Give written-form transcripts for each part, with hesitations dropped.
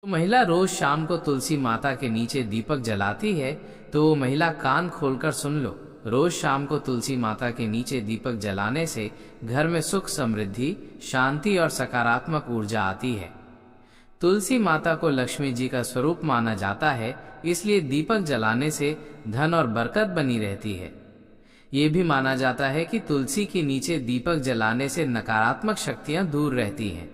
तो महिला रोज शाम को तुलसी माता के नीचे दीपक जलाती है। तो महिला कान खोलकर सुन लो, रोज शाम को तुलसी माता के नीचे दीपक जलाने से घर में सुख, समृद्धि, शांति और सकारात्मक ऊर्जा आती है। तुलसी माता को लक्ष्मी जी का स्वरूप माना जाता है, इसलिए दीपक जलाने से धन और बरकत बनी रहती है। ये भी माना जाता है कि तुलसी के नीचे दीपक जलाने से नकारात्मक शक्तियां दूर रहती हैं।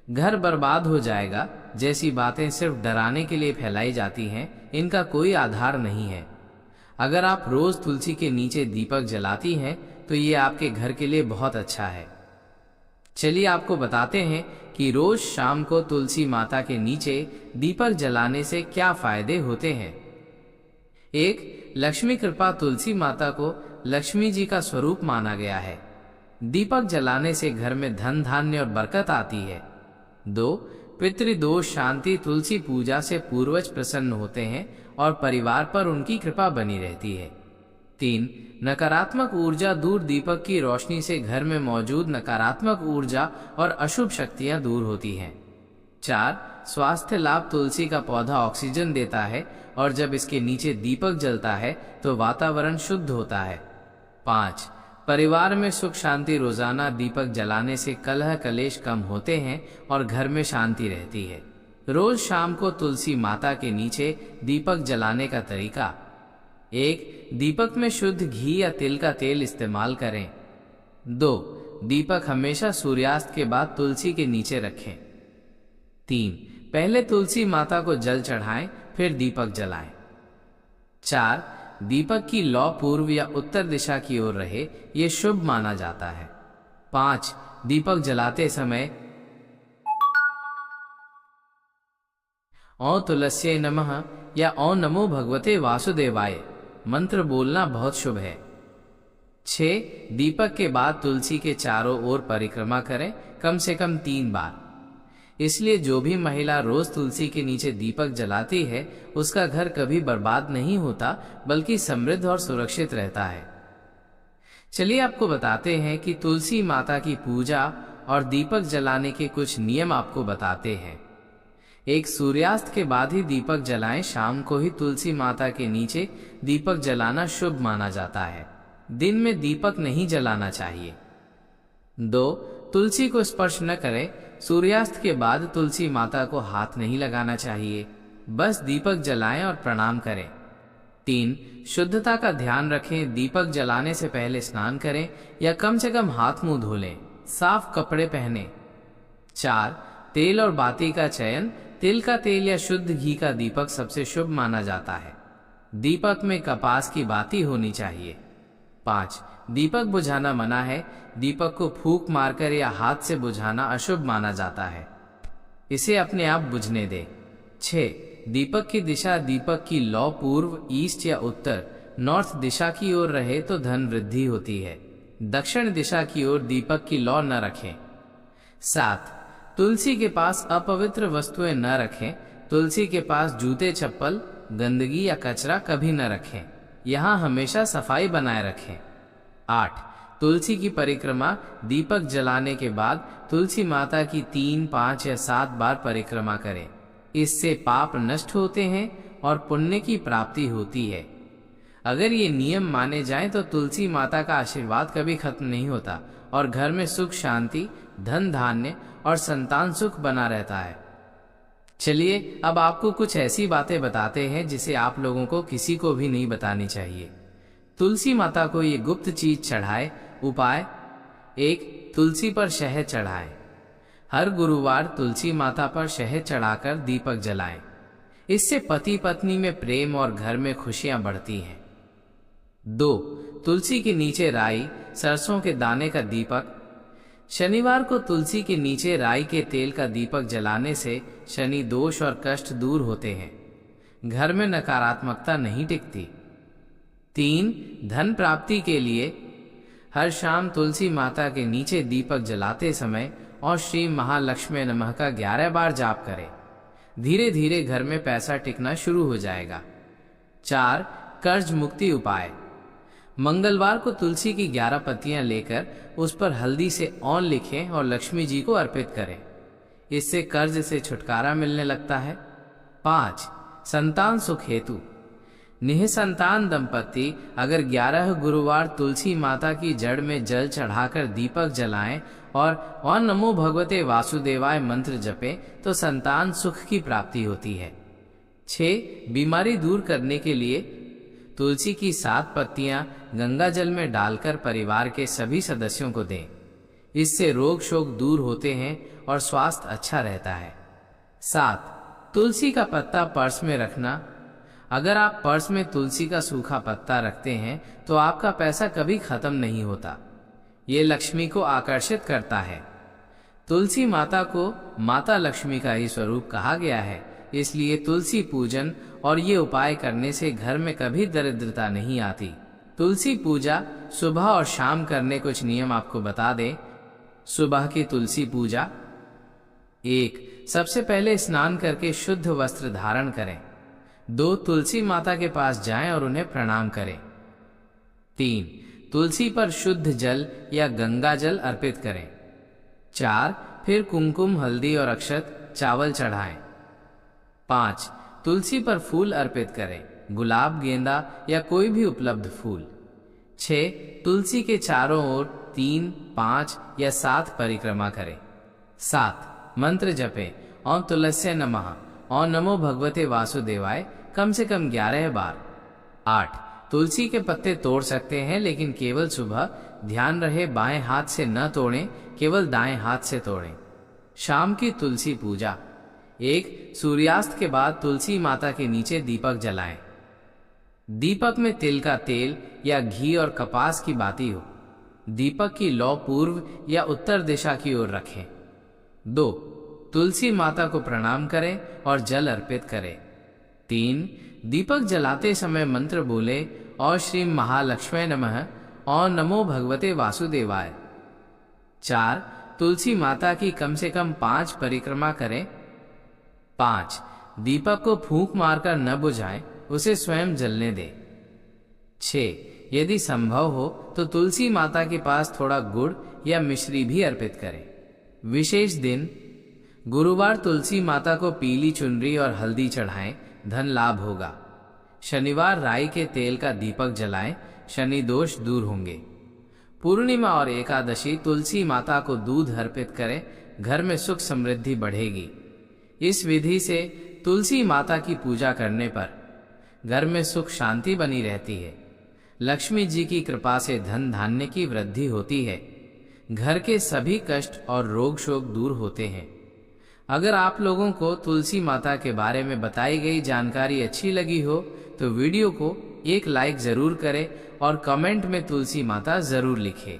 घर बर्बाद हो जाएगा जैसी बातें सिर्फ डराने के लिए फैलाई जाती हैं, इनका कोई आधार नहीं है। अगर आप रोज तुलसी के नीचे दीपक जलाती हैं तो ये आपके घर के लिए बहुत अच्छा है। चलिए आपको बताते हैं कि रोज शाम को तुलसी माता के नीचे दीपक जलाने से क्या फायदे होते हैं। 1. लक्ष्मी कृपा। तुलसी माता को लक्ष्मी जी का स्वरूप माना गया है। दीपक जलाने से घर में धन, धान्य और बरकत आती है। 2. पितृदोष शांति। तुलसी पूजा से पूर्वज प्रसन्न होते हैं और परिवार पर उनकी कृपा बनी रहती है। 3. नकारात्मक ऊर्जा दूर। दीपक की रोशनी से घर में मौजूद नकारात्मक ऊर्जा और अशुभ शक्तियां दूर होती हैं। 4. स्वास्थ्य लाभ। तुलसी का पौधा ऑक्सीजन देता है और जब इसके नीचे दीपक जलता है तो वातावरण शुद्ध होता है। 5. परिवार में सुख शांति। रोजाना दीपक जलाने से कलह कलेश कम होते हैं और घर में शांति रहती है। रोज शाम को तुलसी माता के नीचे दीपक जलाने का तरीका। 1. दीपक में शुद्ध घी या तिल का तेल इस्तेमाल करें। 2. दीपक हमेशा सूर्यास्त के बाद तुलसी के नीचे रखें। 3. पहले तुलसी माता को जल चढ़ाएं, फिर दीपक जलाएं। 4. दीपक की लौ पूर्व या उत्तर दिशा की ओर रहे, ये शुभ माना जाता है। 5. दीपक जलाते समय ओं तुलस्यै नमः या ओं नमो भगवते वासुदेवाय मंत्र बोलना बहुत शुभ है। 6. दीपक के बाद तुलसी के चारों ओर परिक्रमा करें, कम से कम 3 बार। इसलिए जो भी महिला रोज तुलसी के नीचे दीपक जलाती है उसका घर कभी बर्बाद नहीं होता, बल्कि समृद्ध और सुरक्षित रहता है। चलिए आपको बताते हैं कि तुलसी माता की पूजा और दीपक जलाने के कुछ नियम आपको बताते हैं। 1. सूर्यास्त के बाद ही दीपक जलाएं। शाम को ही तुलसी माता के नीचे दीपक जलाना शुभ माना जाता है। दिन में दीपक नहीं जलाना चाहिए। 2. तुलसी को स्पर्श न करें। सूर्यास्त के बाद तुलसी माता को हाथ नहीं लगाना चाहिए, बस दीपक जलाएं और प्रणाम करें। 3. शुद्धता का ध्यान रखें। दीपक जलाने से पहले स्नान करें या कम से कम हाथ मुंह धो लें। साफ कपड़े पहने। 4. तेल और बाती का चयन। तिल का तेल या शुद्ध घी का दीपक सबसे शुभ माना जाता है। दीपक में कपास की बाती होनी चाहिए। 5. दीपक बुझाना मना है। दीपक को फूंक मारकर या हाथ से बुझाना अशुभ माना जाता है, इसे अपने आप बुझने दे। 6. दीपक की दिशा। दीपक की लौ पूर्व, ईस्ट या उत्तर, नॉर्थ दिशा की ओर रहे तो धन वृद्धि होती है। दक्षिण दिशा की ओर दीपक की लौ न रखें। 7. तुलसी के पास अपवित्र वस्तुएं न रखें। तुलसी के पास जूते, चप्पल, गंदगी या कचरा कभी न रखें। यहाँ हमेशा सफाई बनाए रखें। 8. तुलसी की परिक्रमा। दीपक जलाने के बाद तुलसी माता की 3, 5 या 7 बार परिक्रमा करें। इससे पाप नष्ट होते हैं और पुण्य की प्राप्ति होती है। अगर ये नियम माने जाएं तो तुलसी माता का आशीर्वाद कभी खत्म नहीं होता और घर में सुख शांति, धन धान्य और संतान सुख बना रहता है। चलिए अब आपको कुछ ऐसी बातें बताते हैं जिसे आप लोगों को किसी को भी नहीं बतानी चाहिए। तुलसी माता को ये गुप्त चीज चढ़ाए। उपाय। 1. तुलसी पर शहद चढ़ाएं। हर गुरुवार तुलसी माता पर शहद चढ़ाकर दीपक जलाएं। इससे पति पत्नी में प्रेम और घर में खुशियां बढ़ती हैं। 2. तुलसी के नीचे राई, सरसों के दाने का दीपक। शनिवार को तुलसी के नीचे राई के तेल का दीपक जलाने से शनि दोष और कष्ट दूर होते हैं। घर में नकारात्मकता नहीं टिकती। 3. धन प्राप्ति के लिए हर शाम तुलसी माता के नीचे दीपक जलाते समय और श्री महालक्ष्मी नमः का 11 बार जाप करें। धीरे धीरे घर में पैसा टिकना शुरू हो जाएगा। 4. कर्ज मुक्ति उपाय। मंगलवार को तुलसी की 11 पत्तियां लेकर उस पर हल्दी से ओम लिखें और लक्ष्मी जी को अर्पित करें। इससे कर्ज से छुटकारा मिलने लगता है। 5. संतान सुख हेतु। निःसंतान दंपति अगर 11 गुरुवार तुलसी माता की जड़ में जल चढ़ाकर दीपक जलाएं और ओम नमो भगवते वासुदेवाय मंत्र जपें तो संतान सुख की प्राप्ति होती है। 6. बीमारी दूर करने के लिए तुलसी की 7 पत्तियां गंगा जल में डालकर परिवार के सभी सदस्यों को दें। इससे रोग शोक दूर होते हैं और स्वास्थ्य अच्छा रहता है। 7. तुलसी का पत्ता पर्स में रखना। अगर आप पर्स में तुलसी का सूखा पत्ता रखते हैं तो आपका पैसा कभी खत्म नहीं होता। ये लक्ष्मी को आकर्षित करता है। तुलसी माता को माता लक्ष्मी का ही स्वरूप कहा गया है, इसलिए तुलसी पूजन और ये उपाय करने से घर में कभी दरिद्रता नहीं आती। तुलसी पूजा सुबह और शाम करने कुछ नियम आपको बता दें। सुबह की तुलसी पूजा। 1. सबसे पहले स्नान करके शुद्ध वस्त्र धारण करें। 2. तुलसी माता के पास जाएं और उन्हें प्रणाम करें। 3. तुलसी पर शुद्ध जल या गंगा जल अर्पित करें। 4. फिर कुमकुम, हल्दी और अक्षत चावल चढ़ाएं। 5. तुलसी पर फूल अर्पित करें, गुलाब, गेंदा या कोई भी उपलब्ध फूल। 6. तुलसी के चारों ओर 3, 5 या 7 परिक्रमा करें। 7. मंत्र जपें। ओम तुलस्ये नमः, ओम नमो भगवते वासुदेवाय कम से कम 11 बार। 8. तुलसी के पत्ते तोड़ सकते हैं लेकिन केवल सुबह। ध्यान रहे बाएं हाथ से न तोड़ें, केवल दाएं हाथ से तोड़ें। शाम की तुलसी पूजा। 1. सूर्यास्त के बाद तुलसी माता के नीचे दीपक जलाएं। दीपक में तिल का तेल या घी और कपास की बाती हो। दीपक की लौ पूर्व या उत्तर दिशा की ओर रखें। 2. तुलसी माता को प्रणाम करें और जल अर्पित करें। 3. दीपक जलाते समय मंत्र बोले, और श्री महालक्ष्मी नमः, और नमो भगवते वासुदेवाय। 4. तुलसी माता की कम से कम 5 परिक्रमा करें। 5. दीपक को फूंक मारकर न बुझाएं, उसे स्वयं जलने दें। 6. यदि संभव हो तो तुलसी माता के पास थोड़ा गुड़ या मिश्री भी अर्पित करें। विशेष दिन गुरुवार तुलसी माता को पीली चुनरी और हल्दी चढ़ाएं, धन लाभ होगा। शनिवार राई के तेल का दीपक जलाएं, शनि दोष दूर होंगे। पूर्णिमा और एकादशी तुलसी माता को दूध अर्पित करें, घर में सुख समृद्धि बढ़ेगी। इस विधि से तुलसी माता की पूजा करने पर घर में सुख शांति बनी रहती है। लक्ष्मी जी की कृपा से धन धान्य की वृद्धि होती है। घर के सभी कष्ट और रोग शोक दूर होते हैं। अगर आप लोगों को तुलसी माता के बारे में बताई गई जानकारी अच्छी लगी हो तो वीडियो को एक लाइक जरूर करें और कमेंट में तुलसी माता जरूर लिखें।